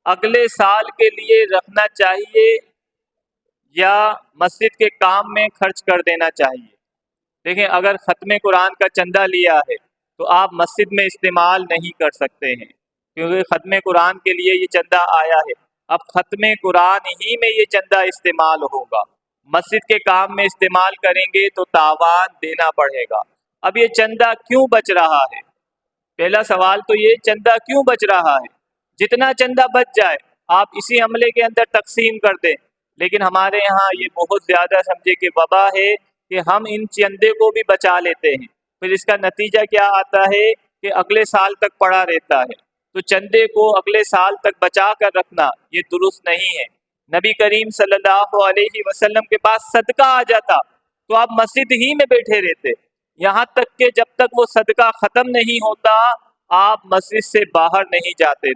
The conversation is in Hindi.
अगले साल के लिए रखना चाहिए या मस्जिद के काम में खर्च कर देना चाहिए? देखें, अगर ख़त्म कुरान का चंदा लिया है तो आप मस्जिद में इस्तेमाल नहीं कर सकते हैं, क्योंकि ख़त्म कुरान के लिए ये चंदा आया है। अब ख़त्म कुरान ही में ये चंदा इस्तेमाल होगा, मस्जिद के काम में इस्तेमाल करेंगे तो तावान देना पड़ेगा। अब ये चंदा क्यों बच रहा है? पहला सवाल तो ये, चंदा क्यों बच रहा है? जितना चंदा बच जाए आप इसी अमले के अंदर तकसीम कर दें, लेकिन हमारे यहाँ ये बहुत ज़्यादा समझे कि वबा है कि हम इन चंदे को भी बचा लेते हैं, फिर इसका नतीजा क्या आता है कि अगले साल तक पड़ा रहता है। तो चंदे को अगले साल तक बचा कर रखना ये दुरुस्त नहीं है। नबी करीम सल्लल्लाहु अलैहि वसल्लम के पास सदका आ जाता तो आप मस्जिद ही में बैठे रहते, यहाँ तक कि जब तक वो सदका ख़त्म नहीं होता आप मस्जिद से बाहर नहीं जाते।